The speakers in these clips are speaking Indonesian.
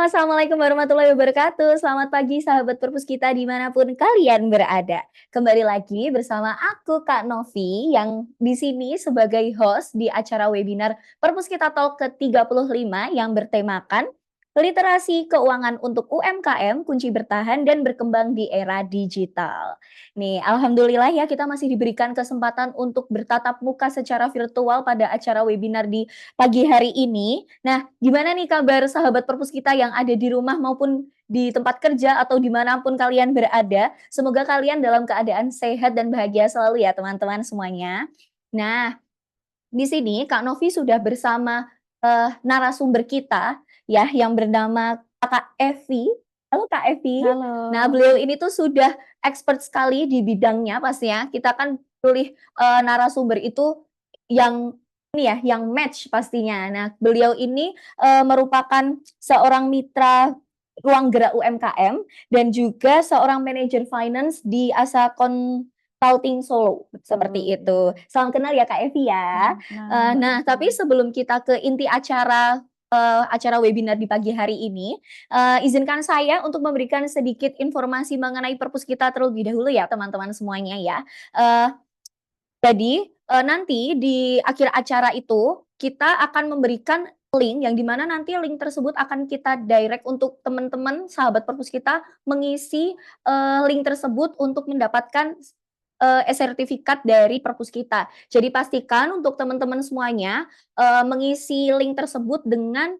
Halo, assalamualaikum warahmatullahi wabarakatuh. Selamat pagi, sahabat Perpus kita dimanapun kalian berada. Kembali lagi bersama aku Kak Novi yang di sini sebagai host di acara webinar Perpus Kita Talk ke-35 yang bertemakan literasi keuangan untuk UMKM, kunci bertahan dan berkembang di era digital. Nih, alhamdulillah ya kita masih diberikan kesempatan untuk bertatap muka secara virtual pada acara webinar di pagi hari ini. Nah, gimana nih kabar sahabat Perpus kita yang ada di rumah maupun di tempat kerja atau dimanapun kalian berada? Semoga kalian dalam keadaan sehat dan bahagia selalu ya teman-teman semuanya. Nah, di sini Kak Novi sudah bersama narasumber kita ya yang bernama Kakak Evi. Halo Kak Evi. Nah, Halo. beliau ini tuh sudah expert sekali di bidangnya pastinya. Kita kan pilih narasumber itu yang ini ya, yang match pastinya. Nah, beliau ini merupakan seorang mitra ruang gerak UMKM dan juga seorang manajer finance di Asa Consulting Solo, seperti Betul, itu. iya. Salam kenal ya Kak Evi ya. Salam kenal Mbak Nah, Novi. tapi sebelum kita ke inti acara webinar di pagi hari ini, izinkan saya untuk memberikan sedikit informasi mengenai Perpus kita terlebih dahulu ya teman-teman semuanya ya. Eee, jadi, nanti di akhir acara itu, kita akan memberikan link yang di mana nanti link tersebut akan kita direct untuk teman-teman sahabat Perpus kita mengisi, link tersebut untuk mendapatkan e-sertifikat dari Perpus kita. Jadi pastikan untuk teman-teman semuanya, mengisi link tersebut dengan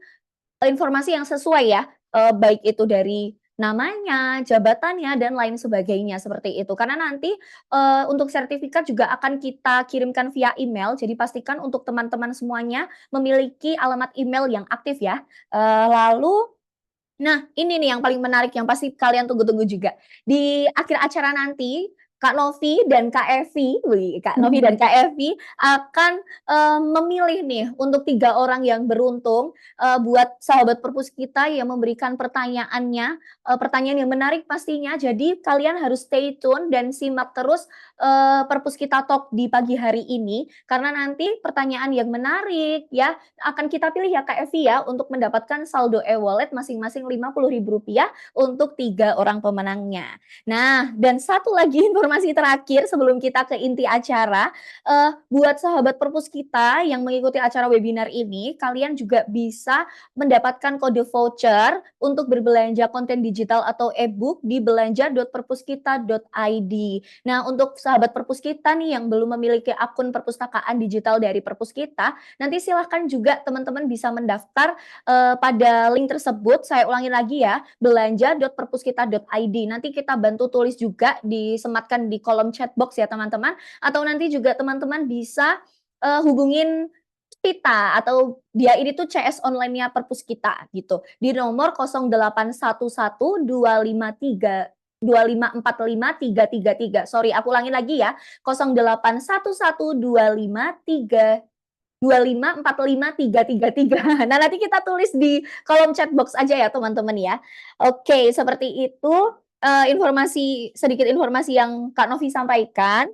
informasi yang sesuai ya, baik itu dari namanya, jabatannya, dan lain sebagainya, seperti itu. Karena nanti, untuk sertifikat juga akan kita kirimkan via email, jadi pastikan untuk teman-teman semuanya memiliki alamat email yang aktif ya. Lalu nah, ini nih yang paling menarik yang pasti kalian tunggu-tunggu juga. Di akhir acara nanti, Kak Novi dan Kak Evi, wih, Kak Novi dan Kak Evi akan, memilih nih untuk 3 orang yang beruntung, buat sahabat Perpus kita yang memberikan pertanyaannya, pertanyaan yang menarik pastinya. Jadi kalian harus stay tune dan simak terus, Perpus Kita Talk di pagi hari ini, karena nanti pertanyaan yang menarik ya, akan kita pilih ya Kak Evi ya, untuk mendapatkan saldo e-wallet masing-masing Rp50.000 untuk 3 orang pemenangnya. Nah, dan satu lagi informasi terakhir sebelum kita ke inti acara, buat sahabat Perpus kita yang mengikuti acara webinar ini, kalian juga bisa mendapatkan kode voucher untuk berbelanja konten digital atau e-book di belanja.perpuskita.id. Nah, untuk sahabat Perpus kita nih yang belum memiliki akun perpustakaan digital dari Perpus kita, nanti silahkan juga teman-teman bisa mendaftar pada link tersebut. Saya ulangi lagi ya, belanja.perpuskita.id. Nanti kita bantu tulis juga, disematkan di kolom chat box ya teman-teman. Atau nanti juga teman-teman bisa hubungin kita atau dia ini tuh CS online-nya Perpus kita gitu. Di nomor 08112553 2545 333. Sorry, aku ulangi lagi ya. 0811254545 333. Nah, nanti kita tulis di kolom chat box aja ya teman-teman ya. Oke, seperti itu sedikit informasi yang Kak Novi sampaikan.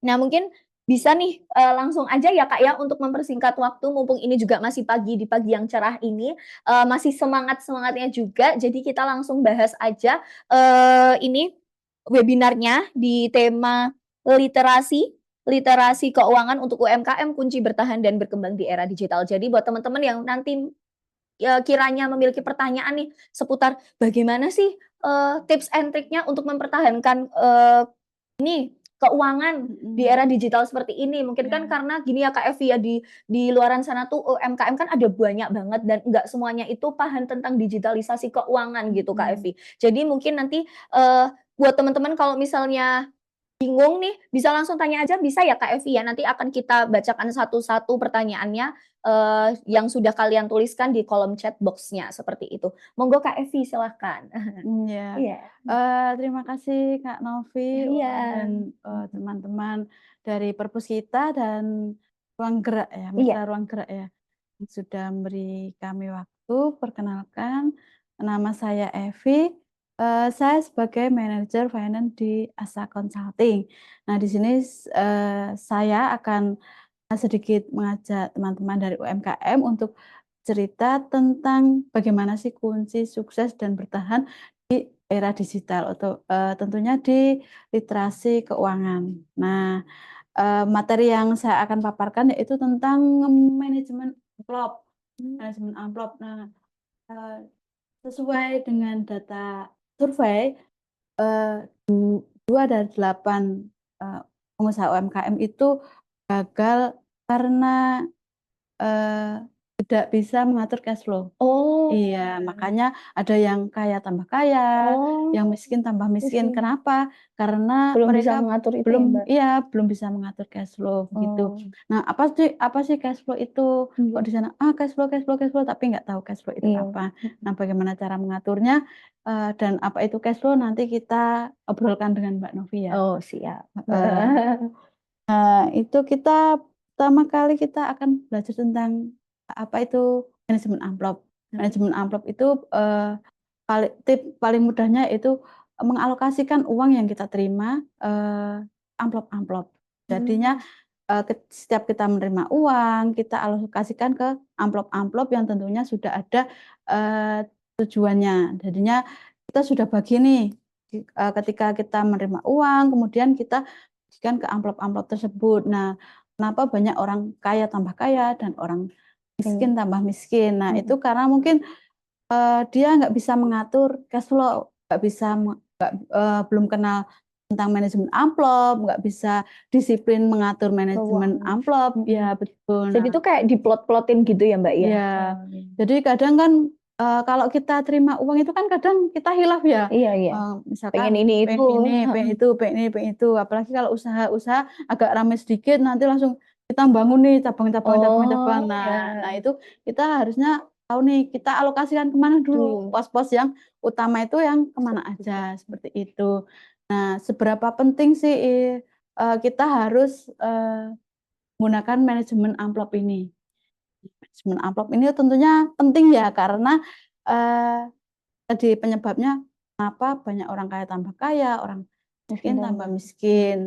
Nah, mungkin bisa nih langsung aja ya Kak ya untuk mempersingkat waktu mumpung ini juga masih pagi di pagi yang cerah ini, masih semangat-semangatnya juga. Jadi kita langsung bahas aja ini webinarnya di tema literasi literasi keuangan untuk UMKM kunci bertahan dan berkembang di era digital. Jadi buat teman-teman yang nanti kiranya memiliki pertanyaan nih seputar bagaimana sih tips and triknya untuk mempertahankan ini keuangan di Mhm, era digital seperti ini. Mungkin kan iya. karena gini ya Kak Evi ya, di luaran sana tuh UMKM kan ada banyak banget dan nggak semuanya itu paham tentang digitalisasi keuangan gitu Kak Mhm. Evi. Jadi mungkin nanti, buat teman-teman kalau misalnya bingung nih, bisa langsung tanya aja bisa ya Kak Evi ya, nanti akan kita bacakan satu-satu pertanyaannya, yang sudah kalian tuliskan di kolom chat box-nya, seperti itu. Monggo Kak Evi silahkan. Iya. Iya. Terima kasih Kak Novi, Iya. dan, Mhm. teman-teman dari Perpuskita dan Ruang Gerak ya, Iya Mitra Ruang Gerak ya, yang sudah memberi kami waktu. Perkenalkan, nama saya Evi, saya sebagai manajer finance di Asa Consulting. Nah, di sini saya akan sedikit mengajak teman-teman dari UMKM untuk cerita tentang bagaimana sih kunci sukses dan bertahan di era digital atau tentunya di literasi keuangan. Nah, materi yang saya akan paparkan yaitu tentang manajemen amplop. Manajemen amplop. Nah, sesuai dengan data survei, 2 dari 8 pengusaha UMKM itu gagal karena tidak bisa mengatur cash flow. Oh. Iya, makanya ada yang kaya tambah kaya, yang Oh, miskin tambah miskin. miskin. Kenapa? Karena Belum bisa mereka mengatur itu ya, belum Mbak? belum bisa mengatur cash flow begitu. Oh, Nah, apa sih cash flow itu? Kok iya. di sana, cash flow, tapi nggak tahu cash flow itu Iya. apa. Nah, bagaimana cara mengaturnya, dan apa itu cash flow nanti kita obrolkan dengan Mbak Novi ya. Oh, siap. Itu kita pertama kali kita akan belajar tentang apa itu manajemen amplop. Manajemen amplop itu, paling mudahnya itu mengalokasikan uang yang kita terima, amplop-amplop. Jadinya, Mmm, setiap kita menerima uang, kita alokasikan ke amplop-amplop yang tentunya sudah ada, tujuannya. Jadinya kita sudah bagi nih, ketika kita menerima uang, kemudian kita bagikan ke amplop-amplop tersebut. Nah, kenapa banyak orang kaya tambah kaya dan orang iya. miskin tambah miskin. Nah, Mhm. itu karena mungkin dia nggak bisa mengatur cash flow, nggak bisa belum kenal tentang manajemen amplop, nggak bisa disiplin mengatur manajemen Keuangan. amplop, Mhm. ya betul. Jadi Nah, itu kayak diplot-plotin gitu ya, Mbak, ya? ya Oh, iya. jadi kadang kan, kalau kita terima uang itu kan kadang kita hilaf ya, Iya iya. Pengen misalkan ini itu. pengen ini, pengen itu, pengen ini, pengen itu, apalagi kalau usaha-usaha agak ramai sedikit nanti langsung kita bangun nih cabang-cabang cabang-cabang. Oh, Nah ya. itu kita harusnya tahu nih, kita alokasikan kemana dulu, Tuh. pos-pos yang utama itu yang kemana aja, seperti itu. Nah, seberapa penting sih, kita harus, menggunakan manajemen amplop ini? Manajemen amplop ini tentunya penting ya karena, tadi penyebabnya kenapa banyak orang kaya tambah kaya, orang Miskin miskin tambah tambah. miskin.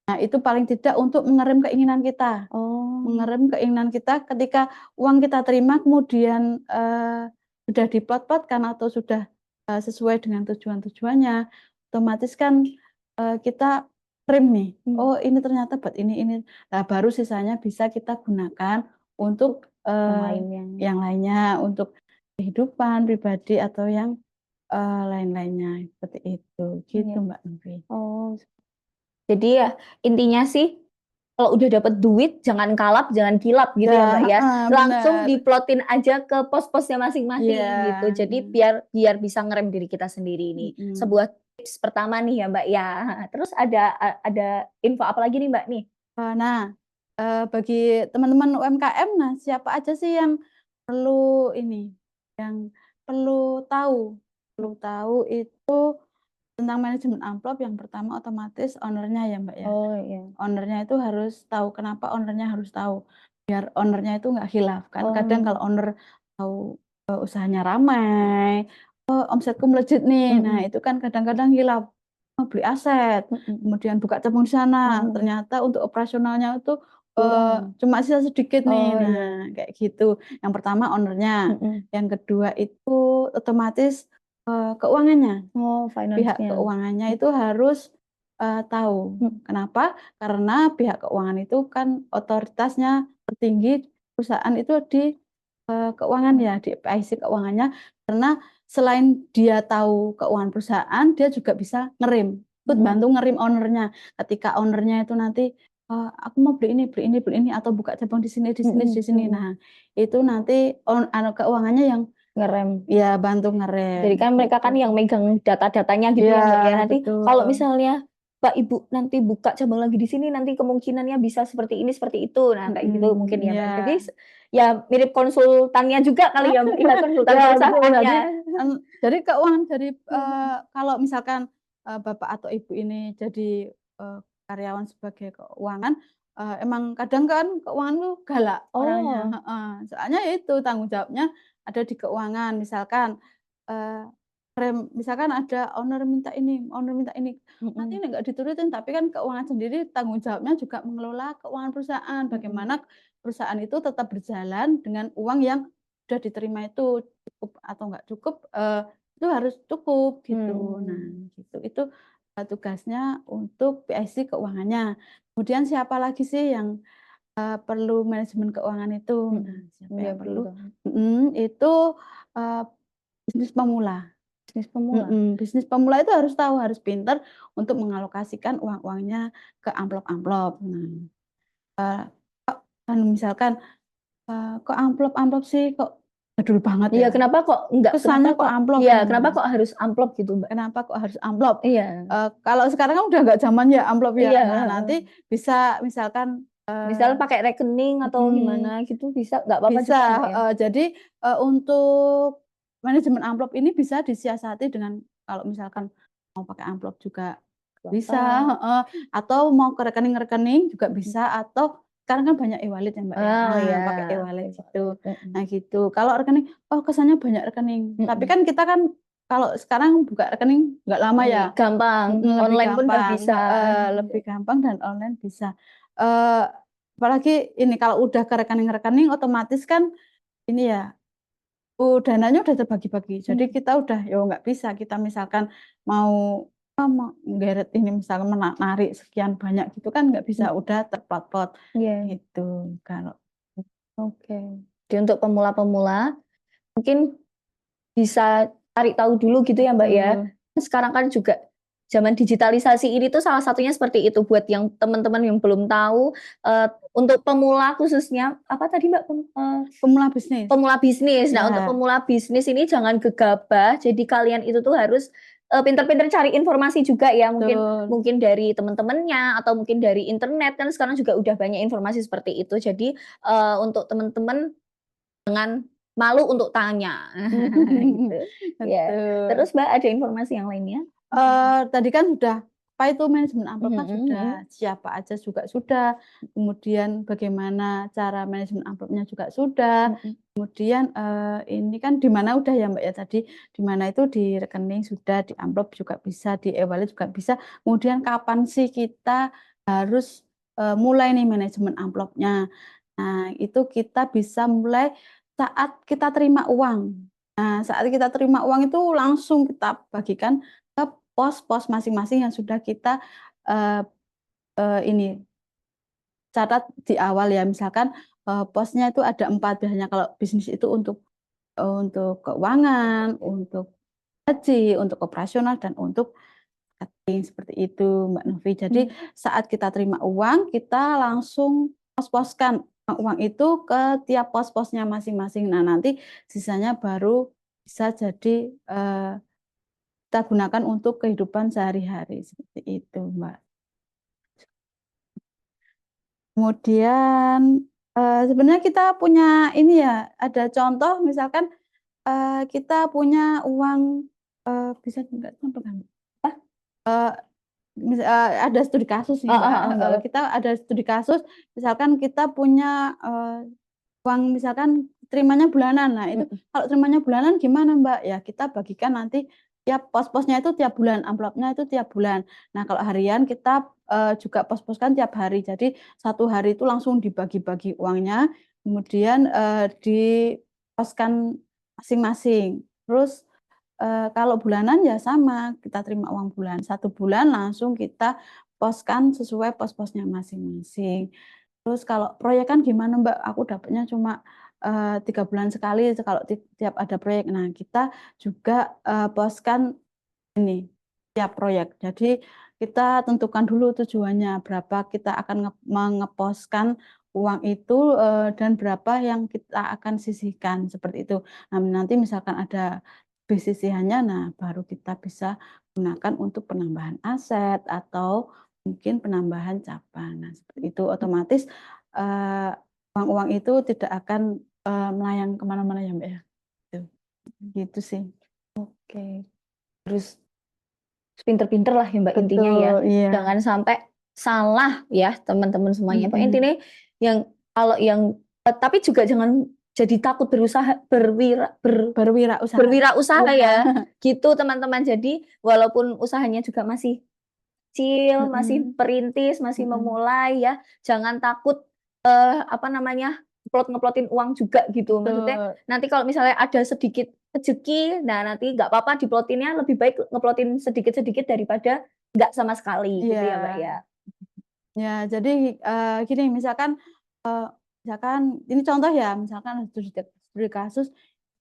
Nah, itu paling tidak untuk mengerem keinginan kita. Oh, Mengerem keinginan kita ketika uang kita terima kemudian, sudah diplot-plotkan atau sudah, sesuai dengan tujuan-tujuannya, otomatis kan, kita rem nih, iya. "Oh ini ternyata buat ini." Nah baru sisanya bisa kita gunakan Untuk untuk, yang lainnya. yang lainnya, untuk kehidupan pribadi atau yang, lain-lainnya, seperti itu, gitu Iya. Mbak Novi. Oh, jadi ya intinya sih kalau udah dapet duit jangan kalap, jangan kilap gitu ya, Ya, Mbak, ya. heeh, Langsung bener. diplotin aja ke pos-posnya Iya, masing-masing gitu. Jadi biar biar bisa ngerem diri kita sendiri nih. mhm. Sebuah tips pertama nih ya, Mbak, ya. Terus ada info apa lagi nih, Mbak, nih? Nah, bagi teman-teman UMKM, nah siapa aja sih yang perlu ini, yang perlu tahu itu tentang manajemen amplop. Yang pertama otomatis owner-nya ya, Mbak, ya. Oh, iya. Owner-nya itu harus tahu, kenapa owner-nya harus tahu? Biar owner-nya itu nggak khilaf, kan kadang Oh, kalau owner tahu, usahanya ramai, "Oh, omsetku melejit nih." Nah, mhm, itu kan kadang-kadang hilaf, "Oh, beli aset, mhm, kemudian buka cabang di sana, mhm. ternyata untuk operasionalnya itu, Kurang. cuma sisa sedikit nih." Oh, iya. Nah, kayak gitu. Yang pertama owner-nya, Mhm. yang kedua itu otomatis, keuangannya. Oh, Pihak finance-nya. keuangannya itu harus, tahu. Mhm. Kenapa? Karena pihak keuangan itu kan otoritasnya tertinggi perusahaan itu di, keuangan Mhm. ya, di PIC keuangannya. Karena selain dia tahu keuangan perusahaan, dia juga bisa ngerem, ikut Mhm. bantu ngerem owner-nya. Ketika owner-nya itu nanti, "Aku mau beli ini beli ini beli ini," atau buka cabang di sini di sini di Mhm sini. mhm. Nah, itu nanti keuangannya yang Ngerem. ya bantu ngerem, Jadi kan mereka gitu. kan yang megang data-datanya gitu Iya, ya, Mbak, ya. Nanti kalau betul. misalnya Mbak, Ibu nanti buka cabang lagi di sini, nanti kemungkinannya bisa seperti ini, seperti itu. Nah, kayak gitu mungkin ya, Mbak. Jadi Iya. ya mirip konsultannya juga kali ya, Mbak, ya, konsultan Ya betul, perusahaannya. jadi keuangan dari, Mhm. kalau misalkan, bapak atau ibu ini jadi, karyawan sebagai keuangan, emang kadang kan keuangan tuh galak orangnya, Oh, heeh. Soalnya ya itu tanggung jawabnya ada di keuangan. Misalkan, eee, misalkan ada owner minta ini, nanti mhm. ini nggak diturutin, tapi kan keuangan sendiri tanggung jawabnya juga mengelola keuangan perusahaan. Mhm. Bagaimana perusahaan itu tetap berjalan dengan uang yang sudah diterima itu cukup atau nggak cukup, itu harus cukup gitu. Nah gitu, itu, tugasnya untuk PIC keuangannya. Kemudian siapa lagi sih yang, perlu manajemen keuangan itu? Nah, siapa Iya yang betul perlu? banget. Itu, eee, bisnis pemula. Bisnis pemula. Bisnis pemula itu harus tahu, harus pintar untuk mengalokasikan uang-uangnya ke amplop-amplop. Nah, kan misalkan, kok amplop-amplop sih, kok jadul banget Iya, ya, kesannya kok amplop, kenapa kok harus amplop gitu, Mbak? kenapa kok harus amplop? Iya. Kalau sekarang kan udah nggak zaman ya amplop ya. Iya, Nah, heeh. nanti bisa misalkan, Misal pakai rekening atau mhm, gimana gitu bisa, nggak apa-apa bisa, juga ya, Mbak, ya? jadi, untuk manajemen amplop ini bisa disiasati dengan kalau misalkan mau pakai amplop juga bisa, Bapak. heeh, atau mau ke rekening-rekening juga Mhm. bisa, atau sekarang kan banyak e-wallet ya, Mbak, ya. Oh Nah, iya, pakai e-wallet gitu. e-wallet, Nah, gitu. Kalau rekening, oh kesannya banyak rekening, tapi mhm. kan kita kan kalau sekarang buka rekening nggak lama Iya, ya, gampang, lebih online pun udah gampang, bisa. heeh, lebih gampang dan online bisa. Eee, Apalagi ini kalau udah ke rekening-rekening otomatis kan ini ya, dananya udah terbagi-bagi. Jadi Mmm, kita udah ya nggak bisa kita misalkan mau menggeret ini misalkan narik sekian banyak gitu kan nggak bisa, mhm, udah terplot-plot iya, gitu kalau oke. Jadi untuk pemula-pemula mungkin bisa cari tahu dulu gitu ya, Mbak, ya. betul, Sekarang kan juga zaman digitalisasi ini tuh salah satunya seperti itu buat yang teman-teman yang belum tahu, untuk pemula khususnya apa tadi, Mbak, pemula bisnis. pemula bisnis. Nah, untuk Ya, pemula bisnis ini jangan gegabah, jadi kalian itu tuh harus, pinter-pinter cari informasi juga ya, mungkin betul. mungkin dari teman-temannya atau mungkin dari internet, kan sekarang juga udah banyak informasi seperti itu. Jadi, untuk teman-teman jangan malu untuk tanya, gitu. Ya, Betul. terus Mbak ada informasi yang lainnya? Tadi kan sudah, apa itu manajemen amplop Mhm kan sudah, mhm. siapa aja juga sudah, kemudian bagaimana cara manajemen amplopnya juga sudah, Mhm. kemudian, ini kan di mana udah ya, Mbak, ya tadi, di mana itu di rekening sudah, di amplop juga bisa, di e-wallet juga bisa, kemudian kapan sih kita harus, mulai nih manajemen amplopnya. Nah, itu kita bisa mulai saat kita terima uang. Nah, saat kita terima uang itu langsung kita bagikan ke pos-pos masing-masing yang sudah kita, eee ini catat di awal ya. Misalkan, posnya itu ada 4 biasanya kalau bisnis itu untuk keuangan, untuk gaji, untuk operasional, dan untuk marketing, seperti itu, Mbak Novi. Jadi Mmm, saat kita terima uang, kita langsung pos-poskan uang itu ke tiap pos-posnya masing-masing. Nah, nanti sisanya baru bisa jadi, kita gunakan untuk kehidupan sehari-hari, seperti itu, Mbak. Kemudian, sebenarnya kita punya ini ya, ada contoh misalkan, kita punya uang, bisa nggak contoh kan? apa? Eee, ada studi kasus nih, Heeh Mbak, heeh, nggak heeh, apa-apa. kita ada studi kasus, misalkan kita punya, uang misalkan terimanya bulanan. Nah, itu Mhm. kalau terimanya bulanan gimana, Mbak? Ya kita bagikan nanti tiap pos-posnya itu tiap bulan, amplopnya itu tiap bulan. Nah, kalau harian kita, juga pos-poskan tiap hari. Jadi satu hari itu langsung dibagi-bagi uangnya, kemudian, diposkan masing-masing. Terus, kalau bulanan ya sama, kita terima uang bulan, satu bulan langsung kita poskan sesuai pos-posnya masing-masing. Terus kalau proyek kan gimana, Mbak, aku dapatnya cuma, 3 bulan sekali kalau tiap ada proyek. Nah, kita juga, poskan ini, tiap proyek. Jadi kita tentukan dulu tujuannya, berapa kita akan mengeposkan uang itu, dan berapa yang kita akan sisihkan, seperti itu. Nah, nanti misalkan ada lebih sisihannya, nah baru kita bisa gunakan untuk penambahan aset atau mungkin penambahan cabang. Nah, seperti itu otomatis, eee, uang-uang itu tidak akan, melayang ke mana-mana ya, Mbak, ya, gitu. Gitu sih. Oke. Terus pinter-pinter lah ya, Mbak, intinya ya. Betul, iya. Jangan sampai salah ya teman-teman semuanya. Pokoknya Mhm. intinya yang kalau yang tapi juga jangan jadi takut berusaha Berwirausaha. berwirausaha Iya. ya, gitu teman-teman. Jadi walaupun usahanya juga masih kecil, masih Mhm perintis, masih mhm. memulai ya, jangan takut, apa namanya, ngeplot-ngeplotin uang juga gitu. Maksudnya betul. nanti kalau misalnya ada sedikit rezeki, nah nanti nggak apa-apa diplotinnya lebih baik ngeplotin sedikit-sedikit daripada nggak sama sekali gitu ya, Mbak, Iya. ya? Ya, jadi, gini misalkan, misalkan ini contoh ya, misalkan studi kasus,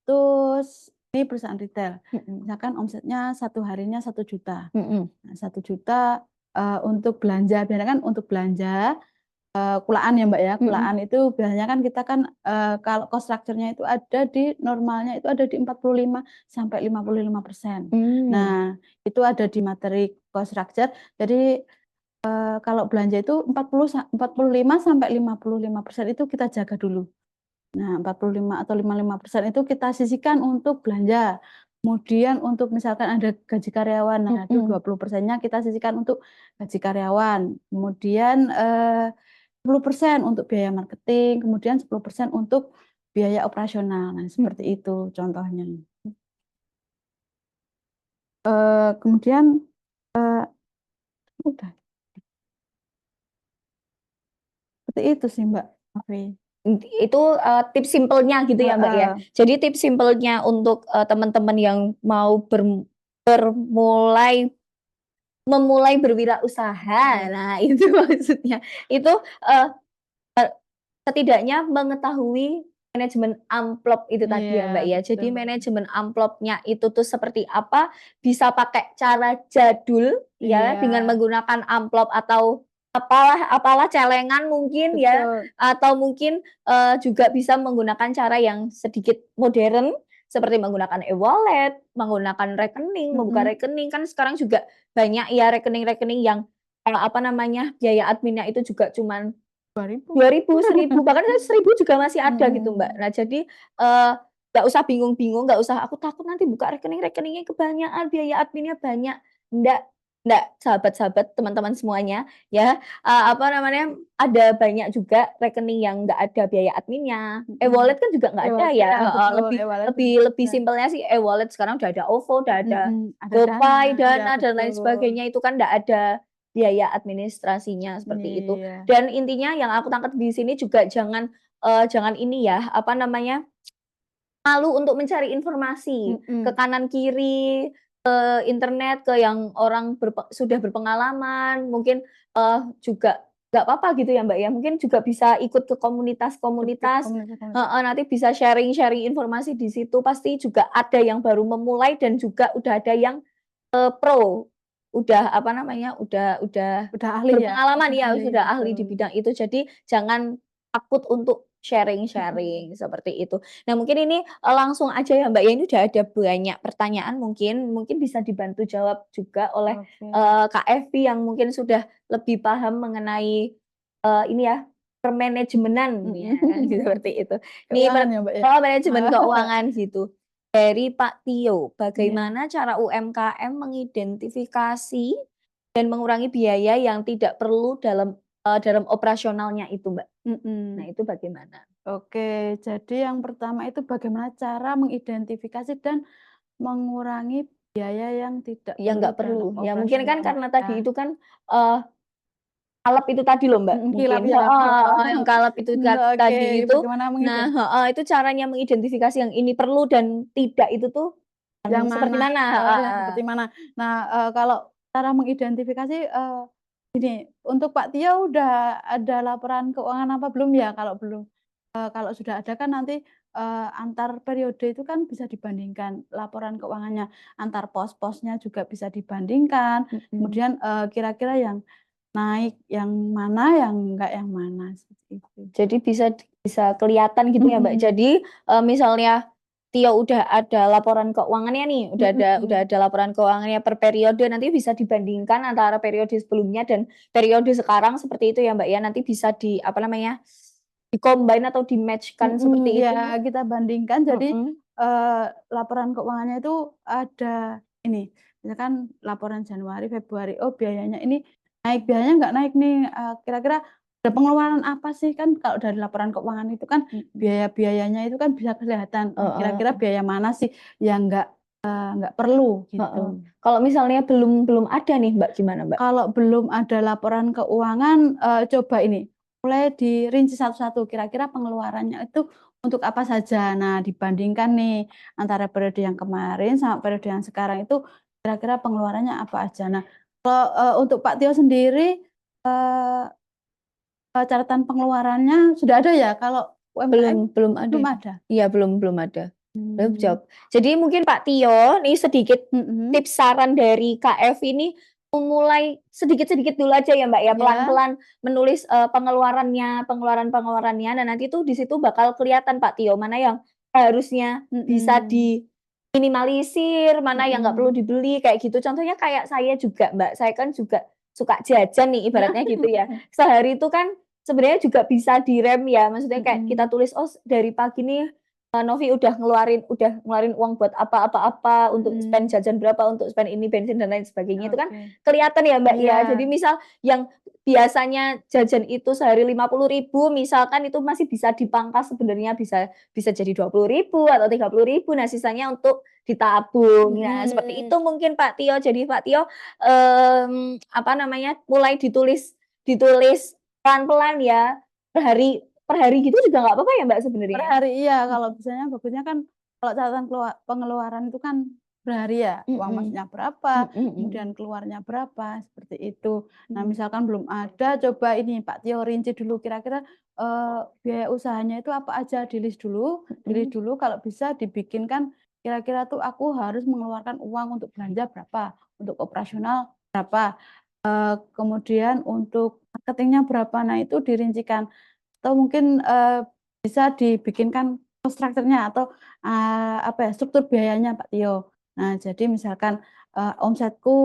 terus ini perusahaan retail, Mhm, misalkan omsetnya satu harinya 1 juta. mhm, Nah 1 juta, untuk belanja, biasanya kan untuk belanja, kulaan ya, Mbak, ya, mhm. kulaan itu biasanya kan kita kan, kalau cost structure-nya itu ada di normalnya itu ada di 45% sampai 55%. Mmm, Nah, itu ada di materi cost structure, jadi kalau belanja itu 45 sampai 55% itu kita jaga dulu. Nah, 45 atau 55% itu kita sisihkan untuk belanja. Kemudian untuk misalkan ada gaji karyawan, nah itu mhm, 20%-nya kita sisihkan untuk gaji karyawan. Kemudian, 10% untuk biaya marketing, kemudian 10% untuk biaya operasional. Nah, seperti mhm. itu contohnya. Kemudian, eee, udah, seperti itu sih, Mbak, Afi. Itu, tips simpelnya gitu ya, Mbak, ya? Heeh, Jadi tips simpelnya untuk, teman-teman yang mau bermulai memulai berwirausaha, iya, nah itu maksudnya. Itu, eee, setidaknya mengetahui manajemen amplop itu tadi iya, ya, Mbak, ya. Jadi betul. manajemen amplopnya itu tuh seperti apa, bisa pakai cara jadul ya, dengan Iya, menggunakan amplop atau apalah apalah celengan mungkin ya, betul. atau mungkin, juga bisa menggunakan cara yang sedikit modern, seperti menggunakan e-wallet, menggunakan rekening, membuka Mhm, rekening. Kan sekarang juga banyak ya rekening-rekening yang, apa namanya, biaya adminnya itu juga cuman 2.000. 2.000, 1.000, bahkan 1.000 juga masih ada gitu, Mbak. Mhm, Nah, jadi, nggak usah bingung-bingung, nggak usah, "Aku takut nanti buka rekening, rekeningnya kebanyakan, biaya adminnya banyak." Nggak, sahabat-sahabat, teman-teman semuanya, ya, apa namanya, ada banyak juga rekening yang nggak ada biaya adminnya. mhm. E-wallet kan juga nggak ada E-wallet ya, iya heeh, betul, lebih e-wallet lebih lebih bisa. simpelnya sih e-wallet sekarang udah ada OVO, udah ada Mhm, ada Dana, GoPay, iya Dana, dan lain betul. sebagainya, itu kan nggak ada biaya administrasinya, seperti itu. Iya, Dan intinya yang aku tangkap di sini juga jangan ini ya, apa namanya, malu untuk mencari informasi ke mhm, kanan kiri, internet, ke yang orang sudah berpengalaman, mungkin, juga nggak apa-apa gitu ya, Mbak, ya, mungkin juga bisa ikut ke ikut komunitas-komunitas, komunitas-komunitas. heeh, nanti bisa sharing-sharing informasi di situ, pasti juga ada yang baru memulai dan juga udah ada yang, pro, udah apa namanya, udah Udah ahli ya? berpengalaman Udah ya, ahli, sudah ahli betul. di bidang itu. Jadi jangan takut untuk Mhm, sharing-sharing, seperti itu. Nah, mungkin ini, langsung aja ya, Mbak, ya, ini udah ada banyak pertanyaan mungkin mungkin bisa dibantu jawab juga oleh, oke. Kak Evi yang mungkin sudah lebih paham mengenai, ini ya, permanajemenan Mhm. ya, seperti itu. Nih Keuangan ya, Mbak, ya? manajemen keuangan gitu. Dari Pak Tio, Iya, bagaimana cara UMKM mengidentifikasi dan mengurangi biaya yang tidak perlu dalam operasionalnya itu, Mbak? Nah, mhm. itu bagaimana? Oke, jadi yang pertama itu bagaimana cara mengidentifikasi dan mengurangi biaya yang tidak Yang perlu nggak dalam perlu, ya mungkin kan operasional karena tadi kita. itu kan, eee, kalep itu tadi loh, Mbak, Kilap mungkin ya, heeh, heeh. heeh, yang kalep itu Oke, tadi itu. bagaimana Nah, heeh, itu caranya mengidentifikasi yang ini perlu dan tidak itu tuh yang yang seperti mana, mana? Heeh, yang heeh. seperti mana. Nah, kalau cara mengidentifikasi, gini, untuk Pak Tio udah ada laporan keuangan apa belum ya? Kalau belum, kalau sudah ada kan nanti, antar periode itu kan bisa dibandingkan laporan keuangannya, antar pos-posnya juga bisa dibandingkan, Mhm. kemudian, kira-kira yang naik yang mana, yang enggak yang mana, seperti itu. Jadi bisa kelihatan gitu ya, Mbak. Mhm, Jadi, misalnya Tio udah ada laporan keuangannya nih, udah mhm, ada laporan keuangannya per periode, nanti bisa dibandingkan antara periode sebelumnya dan periode sekarang seperti itu ya, Mbak, ya. Nanti bisa apa namanya, di-combine atau di-match-kan seperti itu ya? ya kita bandingkan jadi, Mhm, laporan keuangannya itu ada ini, misalkan laporan Januari, Februari, oh biayanya ini naik, biayanya nggak naik nih, kira-kira ada pengeluaran apa sih? Kan kalau dari laporan keuangan itu kan mhm, biaya-biayanya itu kan bisa kelihatan, oh kira-kira heeh, biaya mana sih yang nggak perlu heeh. gitu. Kalau misalnya belum belum ada nih, Mbak, gimana, Mbak? Kalau belum ada laporan keuangan, coba ini, mulai dirinci satu-satu, kira-kira pengeluarannya itu untuk apa saja. Nah, dibandingkan nih antara periode yang kemarin sama periode yang sekarang itu kira-kira pengeluarannya apa aja. Nah, kalau, untuk Pak Tio sendiri, eee catatan pengeluarannya sudah ada ya kalau UMKM? Belum ada. Belum ada? Iya, belum ada. Belum Mmm, jawab. Jadi mungkin Pak Tio nih sedikit mhm, tips saran dari Kak Evi ini memulai sedikit-sedikit dulu aja ya Mbak ya, iya, pelan-pelan menulis, pengeluarannya, pengeluaran-pengeluarannya, dan nanti tuh di situ bakal kelihatan Pak Tio, mana yang harusnya bisa mhm, diminimalisir, mana yang nggak perlu mhm. dibeli, kayak gitu. Contohnya kayak saya juga Mbak, saya kan juga suka jajan nih ibaratnya gitu ya. Sehari itu kan sebenarnya juga bisa direm ya, maksudnya kayak kita Mhm, tulis, "Oh dari pagi nih, Novi udah ngeluarin uang buat apa, untuk spend mhm, jajan berapa, untuk spend ini, bensin dan lain sebagainya." Itu kan oke. kelihatan ya, Mbak, ya. Jadi Iya, misal yang biasanya jajan itu sehari 50.000 misalkan itu masih bisa dipangkas sebenarnya bisa bisa jadi 20.000 atau 30.000. Nah, sisanya untuk ditabung. Nah, seperti mhm, itu mungkin Pak Tio. Jadi Pak Tio, apa namanya, mulai ditulis ditulis pelan-pelan ya, per hari gitu juga nggak apa-apa ya, Mbak, per sebenarnya? hari iya, kalau Mhm. misalnya bagusnya kan kalau catatan pengeluaran itu kan per hari ya, uang Mhm. masuknya berapa, Mhm mhm. kemudian keluarnya berapa, seperti itu. Nah, Mmm. misalkan belum ada, coba ini Pak Tio rinci dulu kira-kira, biaya usahanya itu apa aja, di-list Mhm. dulu kalau bisa dibikinkan kira-kira tuh aku harus mengeluarkan uang untuk belanja berapa, untuk operasional berapa, kemudian untuk marketingnya berapa. Nah, itu dirincikan atau mungkin, bisa dibikinkan cost structure-nya atau, apa ya, struktur biayanya Pak Tio. Nah, jadi misalkan, omsetku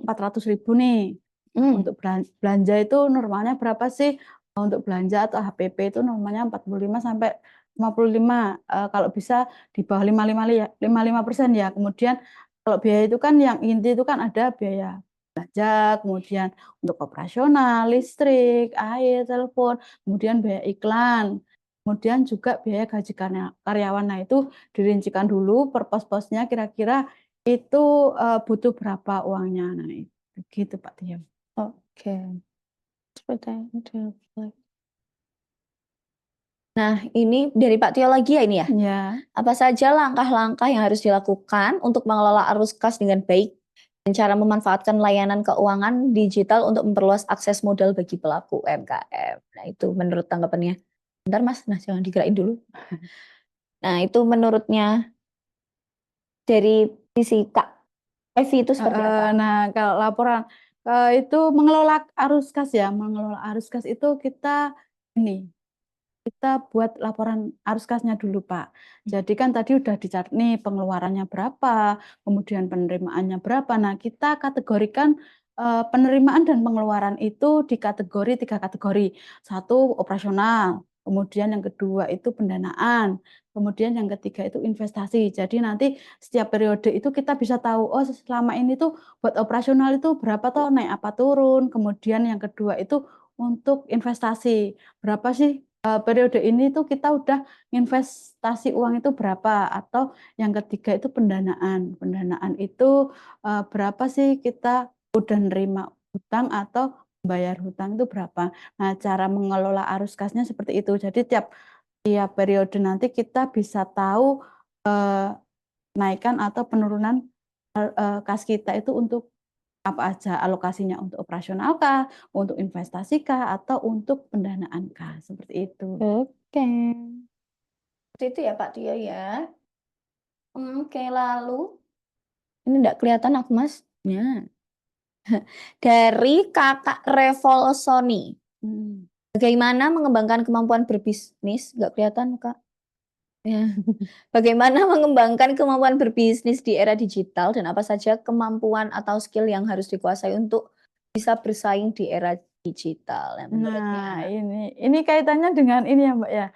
400.000 nih, Mmm. untuk belanja itu normalnya berapa sih, untuk belanja atau HPP itu normalnya 45 sampai 55, kalau bisa di bawah 55% ya. Kemudian kalau biaya itu kan yang inti itu kan ada biaya belanja, kemudian untuk operasional, listrik, air, telepon, kemudian biaya iklan, kemudian juga biaya gaji karyawan. Nah, itu dirincikan dulu per pos-posnya kira-kira itu, butuh berapa uangnya. Nah, itu gitu Pak Tio. Oke. Nah, ini dari Pak Tio lagi ya ini ya? Iya, Apa saja langkah-langkah yang harus dilakukan untuk mengelola arus kas dengan baik dan cara memanfaatkan layanan keuangan digital untuk memperluas akses modal bagi pelaku UMKM? Nah, itu menurut tanggapannya. Bentar Mas, nah jangan digerakin dulu. Nah, itu menurutnya dari sisi Kak Evi itu seperti heeh. apa? Nah, kalau laporan, itu mengelola arus kas ya, mengelola arus kas itu kita ini, kita buat laporan arus kasnya dulu, Pak. Jadi kan tadi udah dicatat nih pengeluarannya berapa, kemudian penerimaannya berapa. Nah, kita kategorikan, penerimaan dan pengeluaran itu di kategori 3 kategori. Satu operasional, kemudian yang kedua itu pendanaan, kemudian yang ketiga itu investasi. Jadi nanti setiap periode itu kita bisa tahu, oh selama ini tuh buat operasional itu berapa toh, naik apa turun. Kemudian yang kedua itu untuk investasi, berapa sih periode ini tuh kita udah investasi uang itu berapa, atau yang ketiga itu pendanaan. Pendanaan itu, berapa sih kita udah nerima hutang atau bayar hutang itu berapa. Nah, cara mengelola arus kasnya seperti itu. Jadi tiap tiap periode nanti kita bisa tahu, eee, kenaikan atau penurunan, kas kita itu untuk apa aja, alokasinya untuk operasional kah, untuk investasi kah, atau untuk pendanaan kah, seperti itu. Oke. Seperti itu ya Pak Tio ya. Oke, lalu ini nggak kelihatan aku Mas. Ya. Dari Kakak Revolsoni. Mhm. Bagaimana mengembangkan kemampuan berbisnis? Nggak kelihatan, Kak. Ya. Bagaimana mengembangkan kemampuan berbisnis di era digital dan apa saja kemampuan atau skill yang harus dikuasai untuk bisa bersaing di era digital? Nah, Nah, menurutnya. ini kaitannya dengan ini ya, Mbak, ya,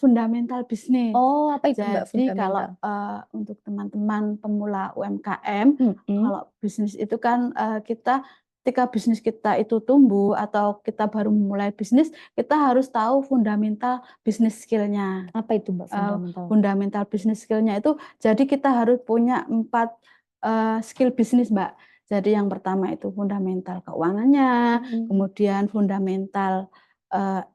fundamental bisnis. Oh, apa itu Mbak Jadi kalau, fundamental? untuk teman-teman pemula UMKM, Mhm. kalau bisnis itu kan, kita ketika bisnis kita itu tumbuh atau kita baru memulai bisnis, kita harus tahu fundamental bisnis skill-nya. Apa itu Mbak Eee, fundamental? fundamental bisnis skill-nya itu jadi kita harus punya 4, skill bisnis, Mbak. Jadi yang pertama itu fundamental keuangannya, Mhm. kemudian fundamental,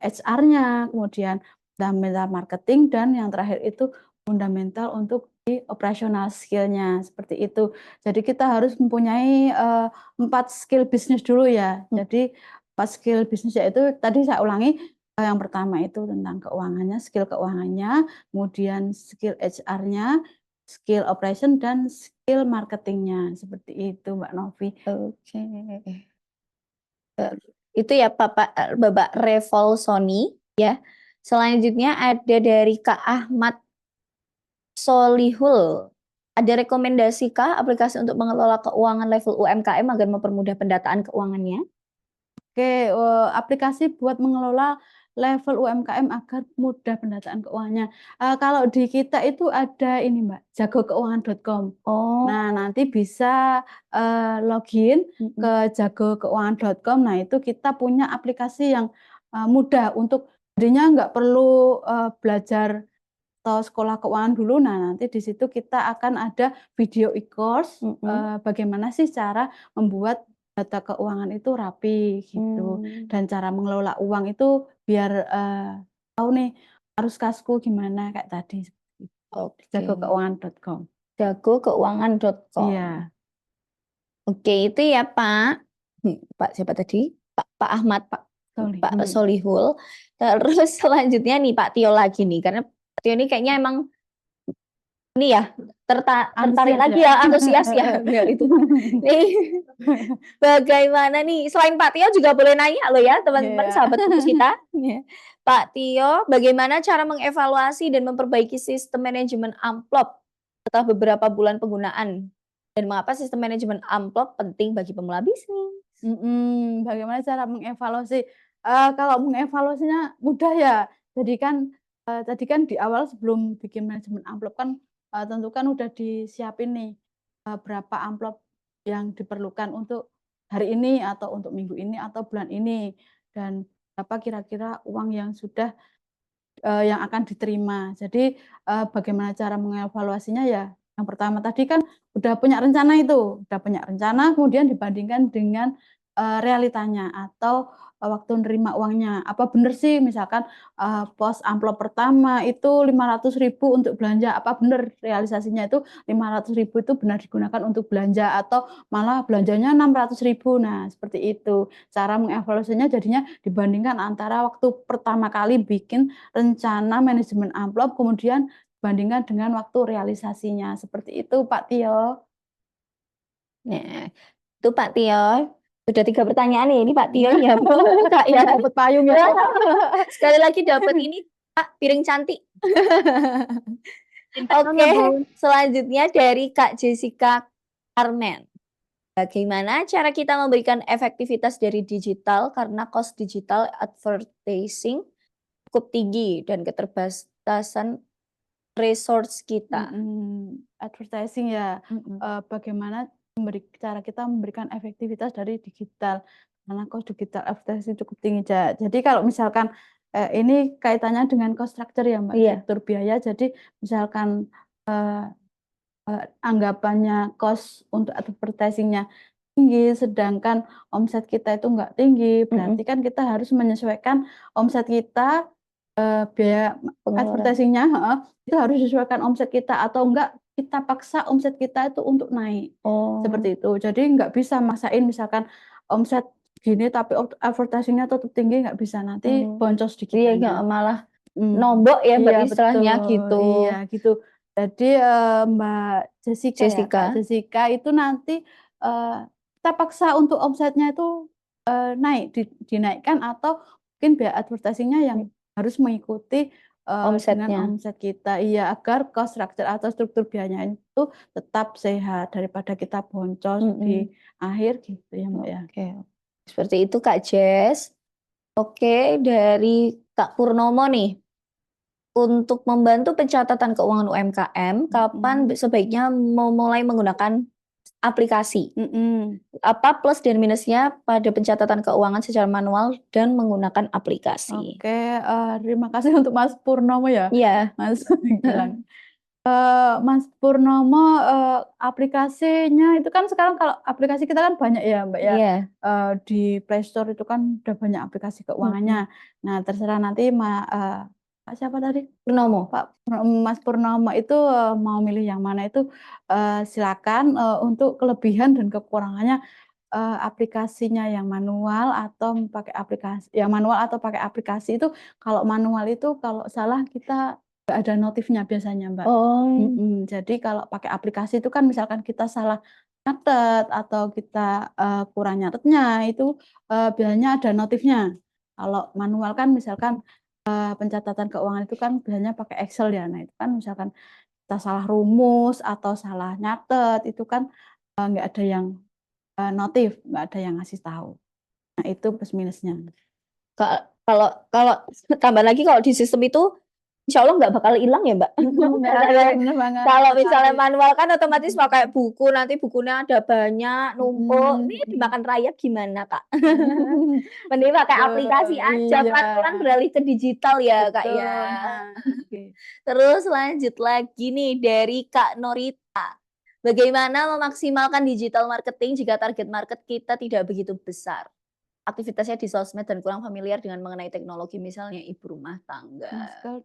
HR-nya, kemudian fundamental marketing, dan yang terakhir itu fundamental untuk di operational skill-nya, seperti itu. Jadi kita harus mempunyai 4 skill bisnis dulu ya. Jadi 4 skill bisnis yaitu tadi saya ulangi, yang pertama itu tentang keuangannya, skill keuangannya, kemudian skill HR-nya, skill operation, dan skill marketingnya, seperti itu Mbak Novi. Oke. Itu ya Bapak Revolsoni ya. Selanjutnya ada dari Kak Ahmad Solihul. Ada rekomendasi kah aplikasi untuk mengelola keuangan level UMKM agar mempermudah pendataan keuangannya? Oke, aplikasi buat mengelola level UMKM agar mudah pendataan keuangannya. Kalau di kita itu ada ini Mbak, jagokeuangan.com. Oh. Nah, nanti bisa login ke jagokeuangan.com. Nah, itu kita punya aplikasi yang mudah untuk jadinya nggak perlu belajar atau sekolah keuangan dulu. Nah, nanti di situ kita akan ada video e-course bagaimana sih cara membuat data keuangan itu rapi gitu, dan cara mengelola uang itu biar tahu nih arus kasku gimana kayak tadi. Oke. Jagokeuangan.com. Jagokeuangan.com. Iya. Oke, itu ya Pak. Pak siapa tadi? Pak Ahmad, Pak Solihul. Terus selanjutnya nih Pak Tio lagi nih, karena Pak Tio ini kayaknya emang ini ya tertarik lagi ya, antusias ya. Itu. Nih, bagaimana nih? Selain Pak Tio juga boleh nanya loh ya teman-teman sahabat fokus kita. Pak Tio, bagaimana cara mengevaluasi dan memperbaiki sistem manajemen amplop setelah beberapa bulan penggunaan? Dan mengapa sistem manajemen amplop penting bagi pemula bisnis? Bagaimana cara mengevaluasi? Kalau mengevaluasinya mudah ya. Jadi kan tadi kan di awal sebelum bikin manajemen amplop kan tentu kan udah disiapin nih berapa amplop yang diperlukan untuk hari ini atau untuk minggu ini atau bulan ini, dan berapa kira-kira uang yang sudah yang akan diterima. Jadi bagaimana cara mengevaluasinya ya? Yang pertama tadi kan udah punya rencana itu, udah punya rencana kemudian dibandingkan dengan realitanya atau waktu nerima uangnya. Apa benar sih misalkan pos amplop pertama itu 500.000 untuk belanja, apa benar realisasinya itu 500.000 itu benar digunakan untuk belanja atau malah belanjanya 600.000. Nah, seperti itu. Cara mengevaluasinya jadinya dibandingkan antara waktu pertama kali bikin rencana manajemen amplop kemudian bandingkan dengan waktu realisasinya. Seperti itu Pak Tio. Nah, itu Pak Tio. Sudah 3 pertanyaan nih, ini Pak Tio ya. Kak ya. Dapat payung ya. Sekali lagi dapat ini Pak, piring cantik. Oke, selanjutnya dari Kak Jessica Carmen. Bagaimana cara kita memberikan efektivitas dari digital karena cost digital advertising cukup tinggi dan keterbatasan resource kita? Advertising ya, bagaimana cara kita memberikan efektivitas dari digital karena cost digital advertising cukup tinggi. Jadi kalau misalkan ini kaitannya dengan cost structure ya Mbak, struktur biaya. Jadi misalkan anggapannya cost untuk advertising-nya tinggi, sedangkan omset kita itu nggak tinggi, berarti kan kita harus menyesuaikan omset kita, biaya advertising-nya itu harus disesuaikan omset kita, atau enggak kita paksa omset kita itu untuk naik. Seperti itu. Jadi nggak bisa maksain misalkan omset gini tapi advertising-nya tetap tinggi, nggak bisa, nanti boncos dikit. Iya, malah nombok ya Mbak, istilahnya gitu. Iya gitu. Jadi Mbak Jessica ya, Kak Jessica itu nanti kita paksa untuk omsetnya itu naik, dinaikkan, atau mungkin biaya advertising-nya yang harus mengikuti dengan omset kita. Iya, agar cost structure atau struktur biayanya itu tetap sehat daripada kita boncos di akhir gitu ya Mbak ya. Oke. Seperti itu Kak Jess. Oke, dari Kak Purnomo nih. Untuk membantu pencatatan keuangan UMKM, kapan sebaiknya memulai menggunakan aplikasi? Apa plus dan minusnya pada pencatatan keuangan secara manual dan menggunakan aplikasi? Oke, terima kasih untuk Mas Purnomo ya. Iya. Mas bilang. Mas Purnomo, aplikasinya itu kan sekarang kalau aplikasi kita kan banyak ya, Mbak, ya, Iya. di Play Store itu kan udah banyak aplikasi Mhm. keuangannya. Nah, terserah nanti Pak siapa tadi? Purnomo. Mas Purnomo itu, mau milih yang mana itu, silakan, untuk kelebihan dan kekurangannya, aplikasinya yang manual atau pakai aplikasi itu, kalau manual itu kalau salah kita nggak ada notifnya biasanya, Mbak. Oh. Jadi kalau pakai aplikasi itu kan misalkan kita salah nyatet atau kita, kurang nyatetnya itu, biasanya ada notifnya. Kalau manual kan misalkan, pencatatan keuangan itu kan biasanya pakai Excel ya. Nah, itu kan misalkan kita salah rumus atau salah nyatet itu kan, nggak ada yang, notif, nggak ada yang ngasih tahu. Nah, itu plus minusnya. Kalau kalau tambah lagi kalau di sistem itu insya Allah nggak bakal hilang ya Mbak? Iya, bener banget. Kalau Nanti misalnya manual kan otomatis pakai buku, nanti bukunya ada banyak, numpuk, mhm ini mhm. dimakan rayap gimana Kak? Mending pakai aplikasi Betul, aja, iya, pelan-pelan beralih ke digital ya Kak ya. betul. Nah, oke. Terus lanjut lagi nih dari Kak Norita. Bagaimana memaksimalkan digital marketing jika target market kita tidak begitu besar? Aktivitasnya di sosmed dan kurang familiar dengan mengenai teknologi, misalnya ibu rumah Mas tangga. kalau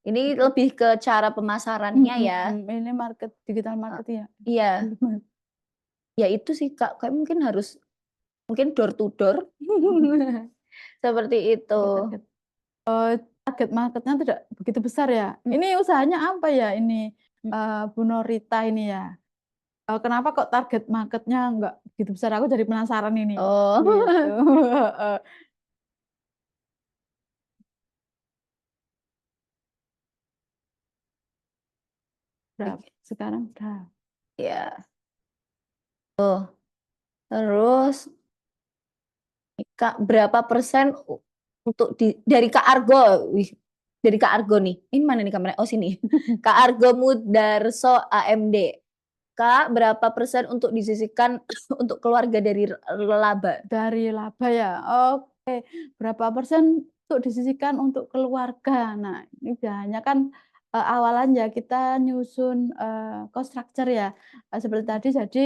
Ini itu lebih ke cara pemasarannya ya. ini digital Eee, marketing ya? iya, Gimana? ya itu sih Kak, kayak mungkin harus mungkin door to door, Mhm, seperti itu. target target market-nya tidak begitu besar ya? Mhm. Ini usahanya apa ya ini, Bu Norita ini ya? Kenapa kok target market-nya nggak begitu besar? Aku jadi penasaran ini, gitu. Oh, Heeh. Sekarang udah ya. Terus Kak, berapa persen untuk dari Kak Argo, wih, dari Kak Argo nih, ini mana nih kamera? Oh sini. Kak Argo Mudarso AMD. Kak, berapa persen untuk disisihkan untuk keluarga dari laba? dari laba ya? Oke, berapa persen untuk disisihkan untuk keluarga? Nah, ini biasanya kan, awalan ya kita nyusun, cost structure ya, seperti tadi jadi,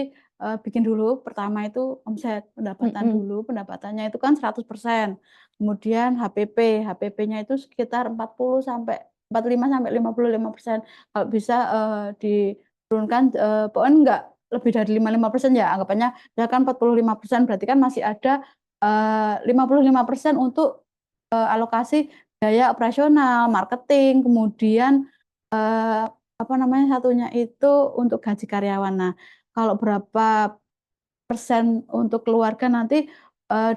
bikin dulu pertama itu omset, pendapatan Mhm. dulu, pendapatannya itu kan 100%, kemudian HPP-nya itu sekitar 45 sampai 55%, kalau bisa, diturunkan, pokoknya enggak lebih dari 55% ya, anggapannya misalkan 45% berarti kan masih ada, 55% untuk, alokasi biaya operasional, marketing, kemudian, apa namanya satunya itu untuk gaji karyawan. Nah, kalau berapa persen untuk keluarga nanti,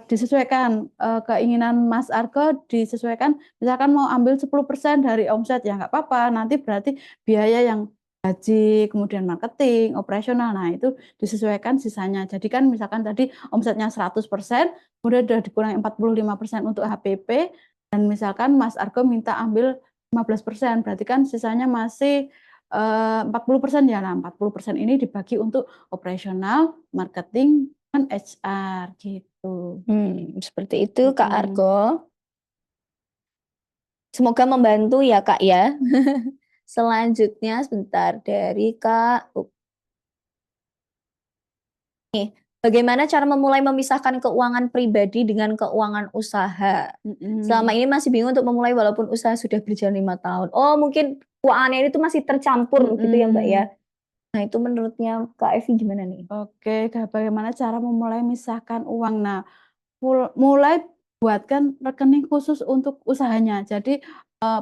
disesuaikan, keinginan Mas Argo disesuaikan, misalkan mau ambil 10% dari omset, ya nggak apa-apa, nanti berarti biaya yang gaji, kemudian marketing, operasional, nah itu disesuaikan sisanya. Jadi kan misalkan tadi omsetnya 100%, kemudian udah dikurangi 45% untuk HPP, dan misalkan Mas Argo minta ambil 15%, berarti kan sisanya masih, 40% ya. Nah, 40% ini dibagi untuk operasional, marketing, dan HR gitu. Seperti itu Kak Mhm. Argo. Semoga membantu ya Kak ya. Selanjutnya sebentar dari Kak bagaimana cara memulai memisahkan keuangan pribadi dengan keuangan usaha? Selama Mhm. ini masih bingung untuk memulai walaupun usaha sudah berjalan 5 tahun. Oh mungkin keuangannya ini tuh masih tercampur gitu ya Mbak ya? Mhm. Nah itu menurutnya Kak Evi gimana nih? Oke, bagaimana cara memulai misahkan uang? Nah, mulai buatkan rekening khusus untuk usahanya. Jadi,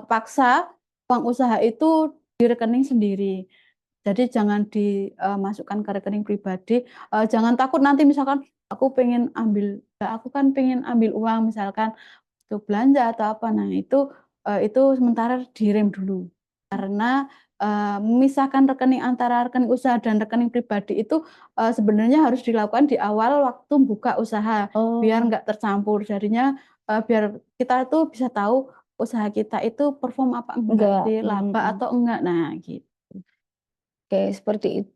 paksa uang usaha itu di rekening sendiri. Jadi jangan dimasukkan ke rekening pribadi, jangan takut nanti misalkan aku kan pengen ambil uang misalkan untuk belanja atau apa, nah itu sementara direm dulu. Karena, memisahkan rekening antara rekening usaha dan rekening pribadi itu, sebenarnya harus dilakukan di awal waktu buka usaha, biar Oh, nggak tercampur. Jadinya, biar kita tuh bisa tahu usaha kita itu perform apa enggak enggak. sih, laba atau enggak, nah gitu. Oke seperti itu.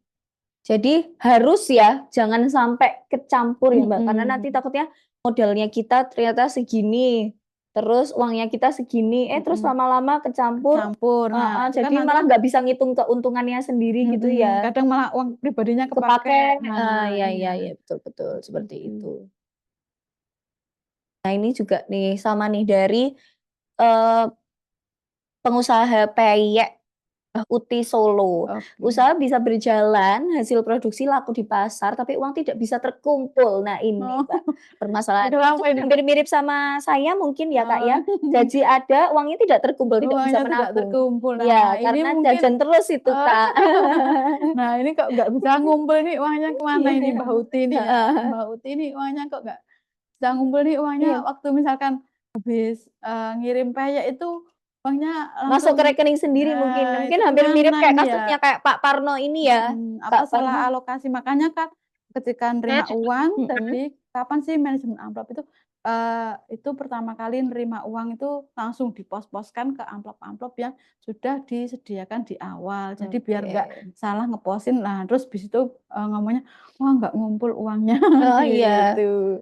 Jadi harus ya, jangan sampai kecampur ya Mbak, karena nanti Mhm, takutnya modalnya kita ternyata segini, terus uangnya kita segini, terus lama-lama kecampur, Campur. Nah, itu kan jadi nanti malah nggak bisa ngitung keuntungannya sendiri gitu ya. kadang malah uang pribadinya kepake. Kepake, Nah, iya iya, betul betul seperti gitu. itu. Nah, ini juga nih sama nih dari eh, pengusaha peyek Uti Solo. Oke. Usaha bisa berjalan, hasil produksi laku di pasar, tapi uang tidak bisa terkumpul. Nah, ini Oh, Mbak, permasalahan. aduh apa ini, Kak? Hampir mirip sama saya mungkin ya, Kak ya. Oh, Gaji ada, uangnya tidak terkumpul, tidak bisa uangnya tidak menabung. terkumpul. Nah, Ya, ini karena mungkin jajan terus itu, eh, Kak. nah, ini kok nggak bisa ngumpul nih uangnya kemana Iya. ini Mbak Uti nih ya. Mbak Uti ini uangnya kok nggak bisa ngumpul nih uangnya Iya. waktu misalkan habis ngirim peyek itu uangnya Masuk langsung, ke rekening sendiri mungkin. nah Mungkin itu hampir mirip kemana kayak ini ya? kasusnya kayak Pak Parno ini ya. Apa Kak salah Parno. alokasi, makanya kan ketika nerima uang tadi, kapan sih manajemen amplop itu pertama kali nerima uang itu langsung dipos-poskan ke amplop-amplop yang sudah disediakan di awal. Jadi biar nggak Oke. salah ngeposin, nah terus habis itu ngomongnya, "Wah nggak ngumpul uangnya," Oh iya. gitu.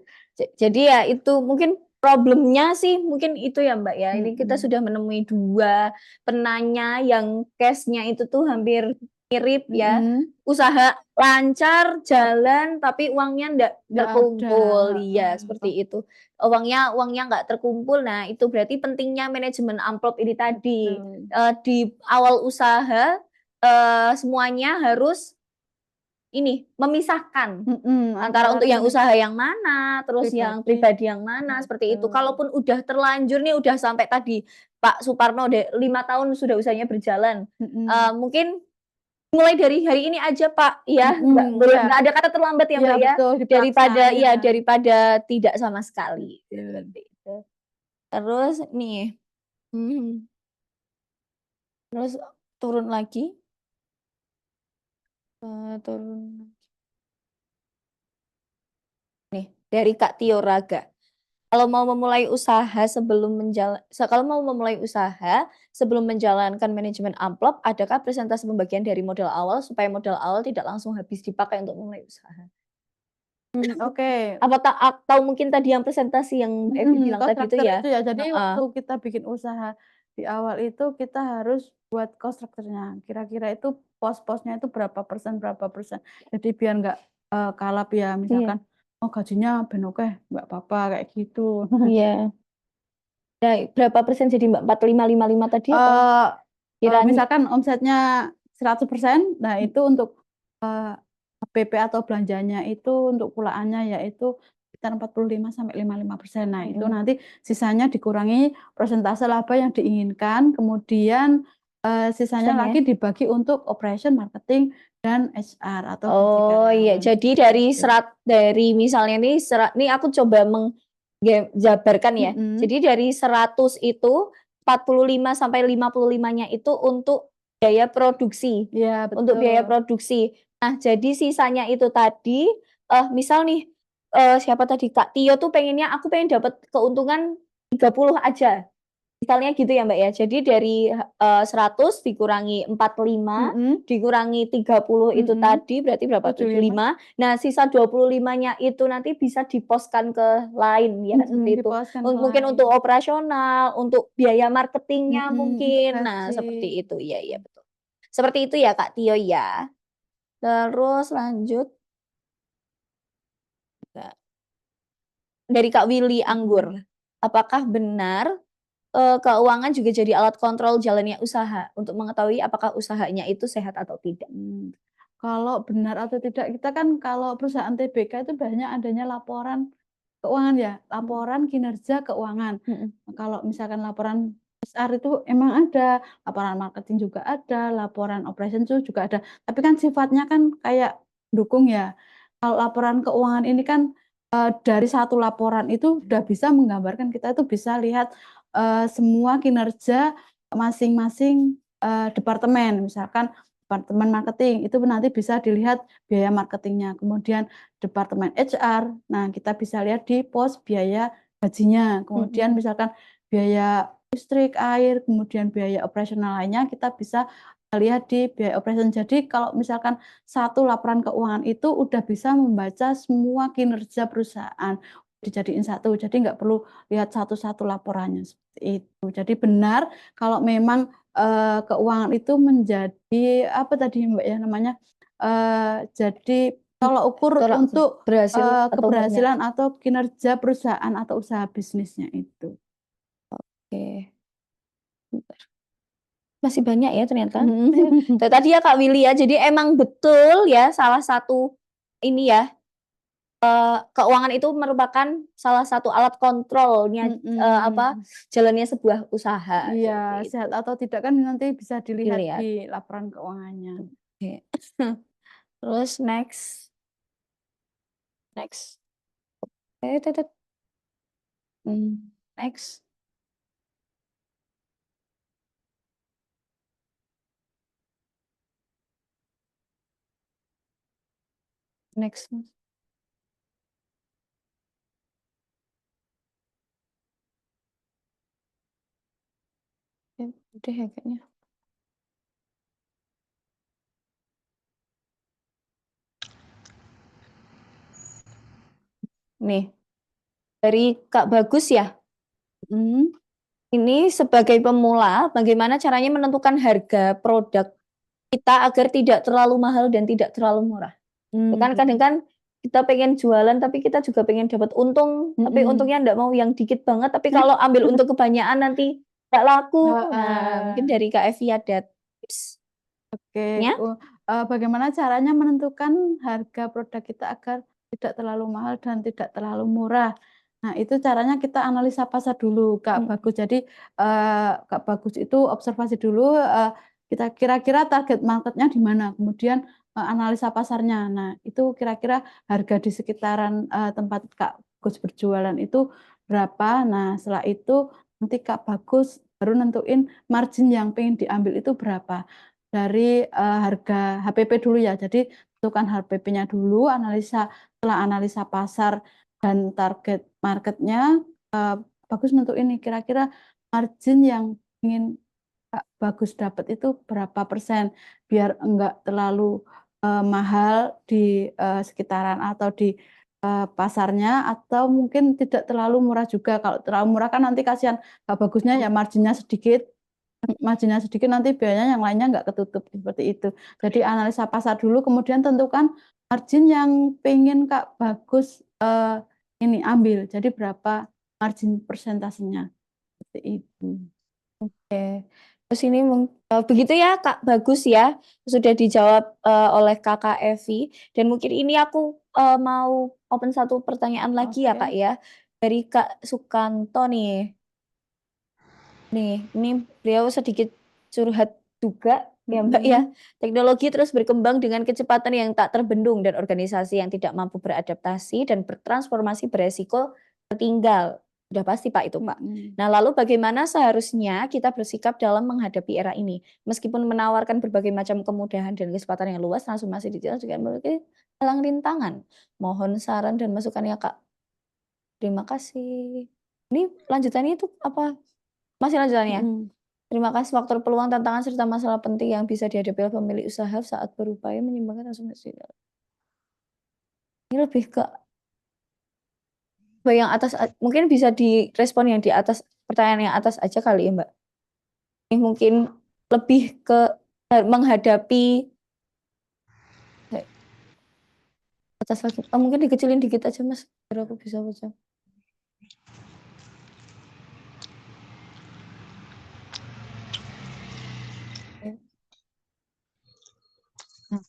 Jadi ya itu mungkin problemnya sih mungkin itu ya Mbak ya. Ini kita Mhm, sudah menemui 2 penanya yang case-nya itu tuh hampir mirip ya. mhm, Usaha lancar, jalan, tapi uangnya ndak nggak ada, terkumpul. Iya, heeh, seperti itu. Uangnya uangnya nggak terkumpul. Nah, itu berarti pentingnya manajemen amplop ini tadi. betul. Di awal usaha, semuanya harus ini, memisahkan. Antara Antara untuk yang ini usaha yang mana, terus yang pribadi, pribadi yang mana, seperti itu. betul. Kalaupun udah terlanjur nih, udah sampai tadi Pak Suparno 5 tahun sudah usahanya berjalan, Mhm, mungkin mulai dari hari ini aja Pak, ya, iya, nggak ada kata terlambat ya iya Mbak ya, betul dipaksain. daripada tidak sama sekali, Betul. seperti itu. Terus nih, mhm, terus turun lagi, turun nih dari Kak Tio Raga. Kalau mau memulai usaha sebelum menjalankan manajemen amplop, adakah presentasi pembagian dari modal awal supaya modal awal tidak langsung habis dipakai untuk memulai usaha? Oke, Atau mungkin tadi yang presentasi yang Evi bilang cost tadi itu structure ya? itu ya. Jadi Heeh, waktu kita bikin usaha di awal itu kita harus buat cost structure-nya. Kira-kira itu pos-posnya itu berapa persen. Jadi biar nggak kalap ya, iya misalkan, "Oh gajinya ben akeh, nggak apa-apa," kayak gitu. iya. Nah, berapa persen jadi Mbak? 45, 55 tadi apa Eee kiranya? misalkan omsetnya 100%, nah itu untuk, eee, PP atau belanjanya itu untuk pulaannya yaitu sekitar 45 sampai 55%. Nah itu Mhm, nanti sisanya dikurangi persentase laba yang diinginkan, kemudian, sisanya persennya? lagi dibagi untuk operation, marketing, dan HR atau gaji Oh iya, karyawan, jadi gitu. dari misalnya nih aku coba jabarkan ya. Mhm, Jadi dari 100 itu 45 sampai 55-nya itu untuk biaya produksi, iya untuk biaya betul. produksi. Nah, jadi sisanya itu tadi, misal nih, siapa tadi, Kak Tio tuh pengennya, "Aku pengen dapat keuntungan 30 aja." Misalnya gitu ya, Mbak, ya. Jadi dari, 100 dikurangi 45, Mhm, dikurangi 30 itu mhm, tadi berarti berapa? 75, 75. Nah, sisa 25-nya itu nanti bisa diposkan ke lain ya, seperti itu. diposkan ke Mungkin lain. untuk operasional, untuk biaya marketingnya Untuk mungkin. Nah, gaji. seperti itu. Iya iya, betul. Seperti itu ya, Kak Tio, ya. Terus lanjut, Kak, dari Kak Willy Mhm, Anggur. Apakah benar keuangan juga jadi alat kontrol jalannya usaha, untuk mengetahui apakah usahanya itu sehat atau tidak. mmm, kalau benar atau tidak, kita kan kalau perusahaan TBK itu biasanya adanya laporan keuangan ya, Mhm laporan kinerja keuangan. mhm. Kalau misalkan laporan HR itu emang ada, laporan marketing juga ada, laporan operation itu juga ada, tapi kan sifatnya kan kayak dukung ya. Kalau laporan keuangan ini kan, dari satu laporan itu udah bisa menggambarkan, kita itu bisa lihat, semua kinerja masing-masing, departemen. Misalkan departemen marketing, itu nanti bisa dilihat biaya marketingnya, kemudian departemen HR, nah kita bisa lihat di pos biaya gajinya, kemudian Mhm. misalkan biaya listrik, air, kemudian biaya operasional lainnya kita bisa lihat di biaya operation. Jadi kalau misalkan satu laporan keuangan itu udah bisa membaca semua kinerja perusahaan, dijadiin satu, jadi nggak perlu lihat satu-satu laporannya, seperti itu. Jadi benar kalau memang, keuangan itu menjadi, apa tadi Mbak ya namanya, jadi tolak ukur Tolak ukur untuk, berhasil atau enggaknya. keberhasilan atau kinerja perusahaan atau usaha bisnisnya itu. Oke, bentar. Masih banyak ya ternyata. Mhm. Tadi ya Kak Willy ya, jadi emang betul ya salah satu ini ya, keuangan itu merupakan salah satu alat kontrolnya, Mhm. jalannya sebuah usaha, Iya, seperti sehat itu. atau tidak kan nanti bisa dilihat Dilihat, di laporan keuangannya. oke. Terus next, next. Tet. Next. Next, Mas. Ya, udah ya kayaknya. Nih, dari Kak Bagus ya. Mhm. Ini sebagai pemula, bagaimana caranya menentukan harga produk kita agar tidak terlalu mahal dan tidak terlalu murah? Itu kan kadang Mmm. kan kita pengen jualan, tapi kita juga pengen dapat untung, tapi Mhm. untungnya ndak mau yang dikit banget, tapi kalau ambil untung kebanyakan nanti nggak laku. Nah, mungkin Heeh. dari Kak Evi ada Oke, tipsnya? bagaimana caranya menentukan harga produk kita agar tidak terlalu mahal dan tidak terlalu murah. Nah, itu caranya kita analisa pasar dulu, Kak Mhm, Bagus. Jadi, Kak Bagus itu observasi dulu, kita kira-kira target market-nya di mana, kemudian, analisa pasarnya. Nah, itu kira-kira harga di sekitaran, tempat Kak Bagus berjualan itu berapa. Nah, setelah itu nanti Kak Bagus baru nentuin margin yang pengen diambil itu berapa. Dari, harga HPP dulu ya. Jadi tentukan HPP-nya dulu, setelah analisa pasar dan target market-nya, bagus nentuin nih kira-kira margin yang ingin Kak Bagus dapat itu berapa persen, biar enggak terlalu, mahal di, sekitaran atau di, pasarnya atau mungkin tidak terlalu murah juga. Kalau terlalu murah kan nanti kasihan Kak Bagusnya ya margin-nya sedikit. Marginnya sedikit nanti biayanya yang lainnya nggak ketutup, seperti itu. Jadi analisa pasar dulu kemudian tentukan margin yang pengen Kak Bagus, ini ambil, jadi berapa margin persentasenya, seperti itu. oke. Terus ini begitu ya Kak Bagus ya, sudah dijawab, oleh Kakak Evi, dan mungkin ini aku, mau open satu pertanyaan lagi ya Kak Oke. ya, dari Kak Sukanto nih. Nih, ini beliau sedikit curhat juga ya Mbak ya, Mhm. teknologi terus berkembang dengan kecepatan yang tak terbendung dan organisasi yang tidak mampu beradaptasi dan bertransformasi beresiko tertinggal. Sudah pasti Pak itu Pak. Mhm. Nah lalu bagaimana seharusnya kita bersikap dalam menghadapi era ini? Meskipun menawarkan berbagai macam kemudahan dan kesempatan yang luas, transformasi digital juga memiliki halang rintangan. Mohon saran dan masukannya Kak. Terima kasih. Ini lanjutannya itu apa? Masih lanjutannya? Mhm. Terima kasih faktor peluang, tantangan, serta masalah penting yang bisa dihadapi oleh pemilik usaha saat berupaya menyeimbangkan transformasi. Ini lebih ke yang atas, mungkin bisa direspon yang di atas, pertanyaan yang atas aja kali ya Mbak. Ini mungkin lebih ke menghadapi atas lagi. Mungkin dikecilin dikit aja Mas, biar aku bisa baca. Nah,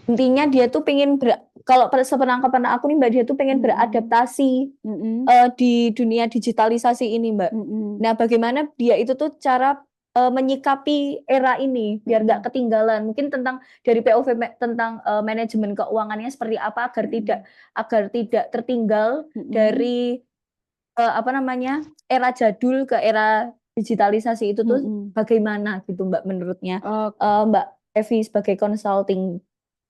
intinya dia tuh pengen kalau sepenangkapan aku nih Mbak, dia tuh pengen Mhm. beradaptasi, Mhm. di dunia digitalisasi ini Mbak. Mhm. Nah bagaimana dia itu tuh cara, menyikapi era ini biar nggak Mhm. ketinggalan. Mungkin tentang dari POV tentang, manajemen keuangannya seperti apa Mhm. agar tidak tertinggal Mhm. dari, apa namanya, era jadul ke era digitalisasi itu tuh Mhm. bagaimana gitu Mbak menurutnya, Ok Mbak Evi sebagai consulting,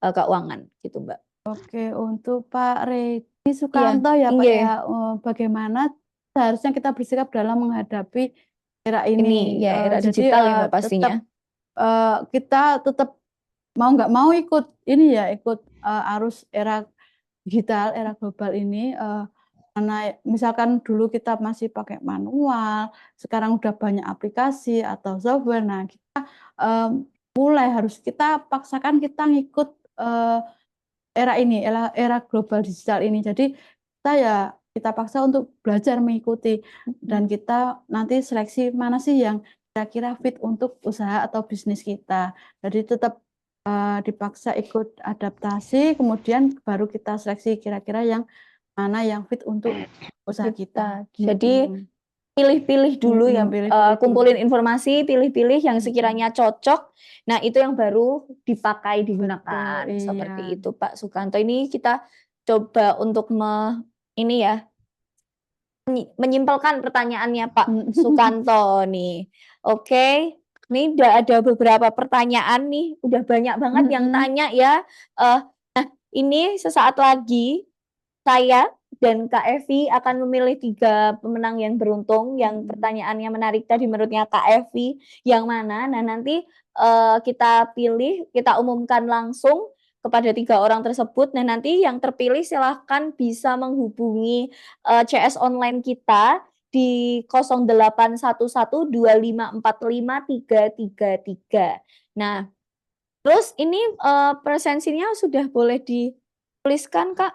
keuangan gitu Mbak? Oke, untuk Pak Redi Iya, Sukanto ya, Pak, nggih, ya, bagaimana seharusnya kita bersikap dalam menghadapi era ini ini, ya era jadi, digital ya Mbak pastinya. tetap, kita tetap mau nggak mau ikut ini ya, ikut, arus era digital, era global ini, mana misalkan dulu kita masih pakai manual, sekarang udah banyak aplikasi atau software. Nah, kita, mulai harus kita paksakan kita ngikut, era ini, era global digital ini. Jadi kita paksa untuk belajar mengikuti dan kita nanti seleksi mana sih yang kira-kira fit untuk usaha atau bisnis kita. Jadi tetap, dipaksa ikut adaptasi, kemudian baru kita seleksi kira-kira yang mana yang fit untuk usaha kita. Jadi pilih-pilih dulu ya, pilih-pilih kumpulin informasi, pilih-pilih yang sekiranya cocok. Nah, itu yang baru dipakai, digunakan. Betul, Seperti iya. itu, Pak Sukanto. Ini kita coba untuk ini ya, menyimpulkan pertanyaannya Pak Sukanto nih. Oke, ini udah ada beberapa pertanyaan nih, udah banyak banget yang tanya ya. Nah, ini sesaat lagi saya dan Kak Evi akan memilih 3 pemenang yang beruntung, yang pertanyaannya menarik tadi menurutnya Kak Evi yang mana. Nah, nanti kita pilih, kita umumkan langsung kepada 3 orang tersebut. Nah, nanti yang terpilih silahkan bisa menghubungi CS online kita di 081125453333. Nah, terus ini presensinya sudah boleh dituliskan, Kak?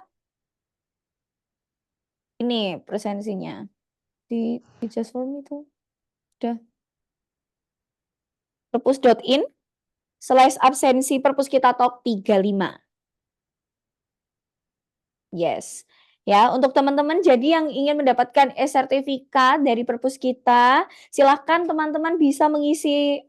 Ini presensinya di just form itu udah perpus.in/absensi perpus kita top 35. Yes. Ya, untuk teman-teman jadi yang ingin mendapatkan e-sertifikat dari perpus kita, silahkan teman-teman bisa mengisi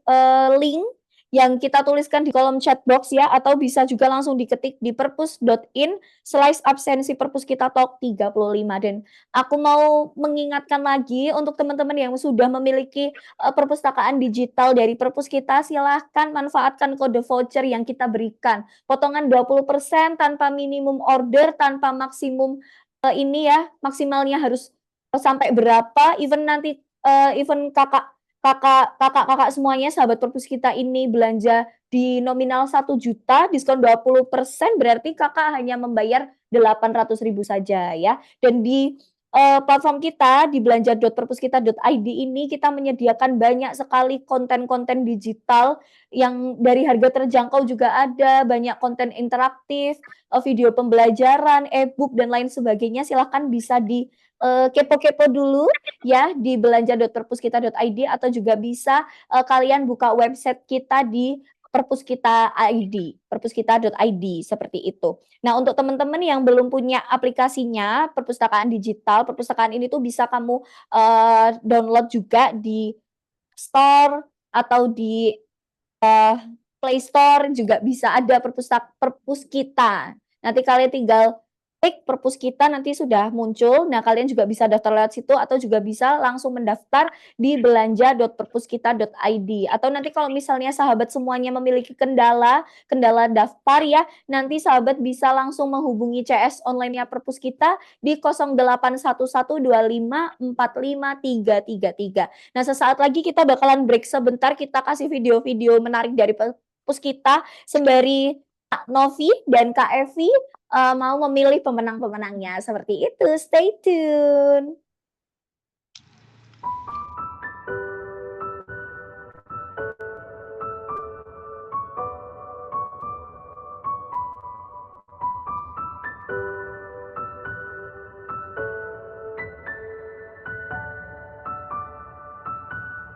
link yang kita tuliskan di kolom chat box ya, atau bisa juga langsung diketik di perpus.in/absensi perpus kita top 35. Dan aku mau mengingatkan lagi untuk teman-teman yang sudah memiliki perpustakaan digital dari perpus kita, silahkan manfaatkan kode voucher yang kita berikan. Potongan 20% tanpa minimum order, tanpa maksimum ini ya, maksimalnya harus sampai berapa, even nanti even kakak semuanya sahabat perpus kita ini belanja di nominal 1 juta, diskon 20%, berarti kakak hanya membayar 800.000 saja ya. Dan di platform kita di belanja.perpuskita.id ini kita menyediakan banyak sekali konten-konten digital yang dari harga terjangkau juga ada, banyak konten interaktif, video pembelajaran, e-book dan lain sebagainya. Silahkan bisa di kepo-kepo dulu ya di belanja.perpuskita.id atau juga bisa kalian buka website kita di perpuskita.id seperti itu. Nah, untuk teman-teman yang belum punya aplikasinya perpustakaan digital, perpustakaan ini tuh bisa kamu download juga di Store atau di Play Store, juga bisa ada perpus kita. Nanti kalian tinggal klik perpus kita, nanti sudah muncul. Nah, kalian juga bisa daftar lewat situ atau juga bisa langsung mendaftar di belanja.perpuskita.id. Atau nanti kalau misalnya sahabat semuanya memiliki kendala daftar ya, nanti sahabat bisa langsung menghubungi CS online-nya perpus kita di 081125453333. Nah, sesaat lagi kita bakalan break sebentar, kita kasih video-video menarik dari perpus kita sembari Kak Novi dan Kak Evi mau memilih pemenang-pemenangnya. Seperti itu, stay tune.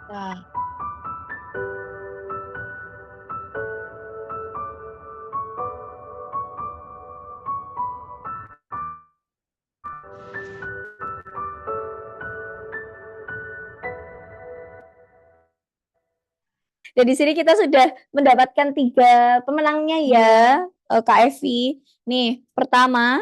Nah, Dan di sini kita sudah mendapatkan 3 pemenangnya ya, Kak Evi. Nih, pertama,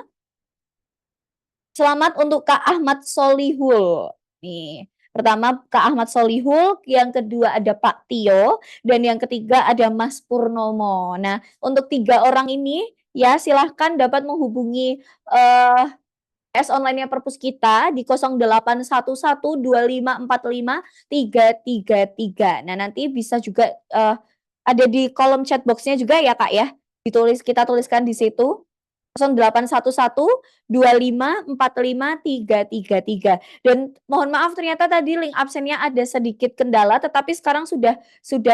selamat untuk Kak Ahmad Solihul. Nih, pertama Kak Ahmad Solihul, yang kedua ada Pak Tio, dan yang ketiga ada Mas Purnomo. Nah, untuk 3 orang ini ya silahkan dapat menghubungi CS online-nya perpus kita di 081125453333. Nah, nanti bisa juga ada di kolom chat box-nya juga ya Kak ya. Kita tuliskan di situ. 0811 2545 333. Dan mohon maaf ternyata tadi link absennya ada sedikit kendala, tetapi sekarang sudah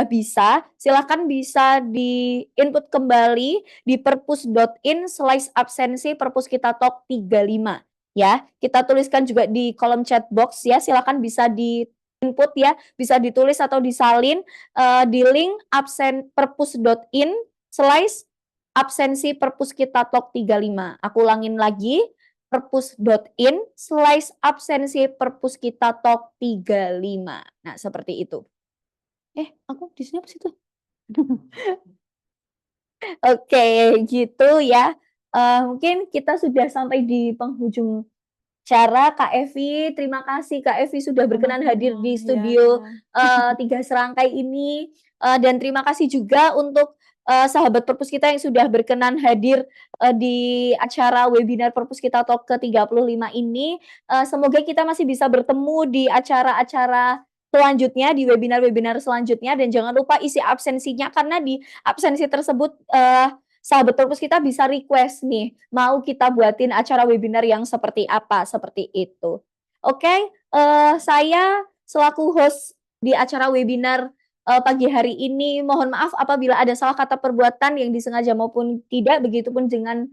bisa. Silakan bisa di input kembali di perpus.in/absensi perpus kita talk 35 ya. Kita tuliskan juga di kolom chat box ya. Silakan bisa di input ya, bisa ditulis atau disalin di link absen perpus.in/absensi perpus kita talk 35. Aku ulangin lagi, perpus.in/absensi perpus kita talk 35. Nah, seperti itu. Aku di sini apa situ? Oke, gitu ya. Mungkin kita sudah sampai di penghujung acara. Kak Evi, terima kasih Kak Evi sudah berkenan hadir di studio 3 serangkai ini. Dan terima kasih juga untuk sahabat perpus kita yang sudah berkenan hadir di acara webinar Perpus Kita Talk ke-35 ini. Semoga kita masih bisa bertemu di acara-acara selanjutnya, di webinar-webinar selanjutnya, dan jangan lupa isi absensinya karena di absensi tersebut sahabat perpus kita bisa request nih, mau kita buatin acara webinar yang seperti apa, seperti itu. Oke, saya selaku host di acara webinar pagi hari ini, mohon maaf apabila ada salah kata perbuatan yang disengaja maupun tidak, begitupun dengan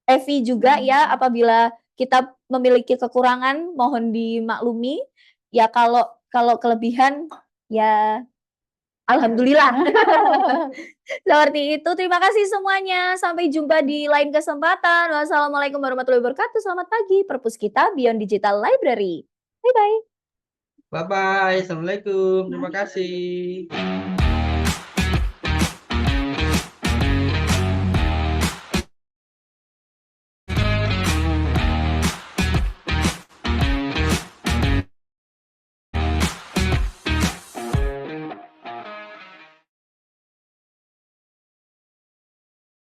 Evi juga ya, apabila kita memiliki kekurangan, mohon dimaklumi. Ya kalau kelebihan, ya alhamdulillah. Seperti itu. Terima kasih semuanya. Sampai jumpa di lain kesempatan. Wassalamualaikum warahmatullahi wabarakatuh. Selamat pagi. Perpus kita Beyond Digital Library. Bye-bye. Bye-bye. Assalamualaikum. Terima kasih.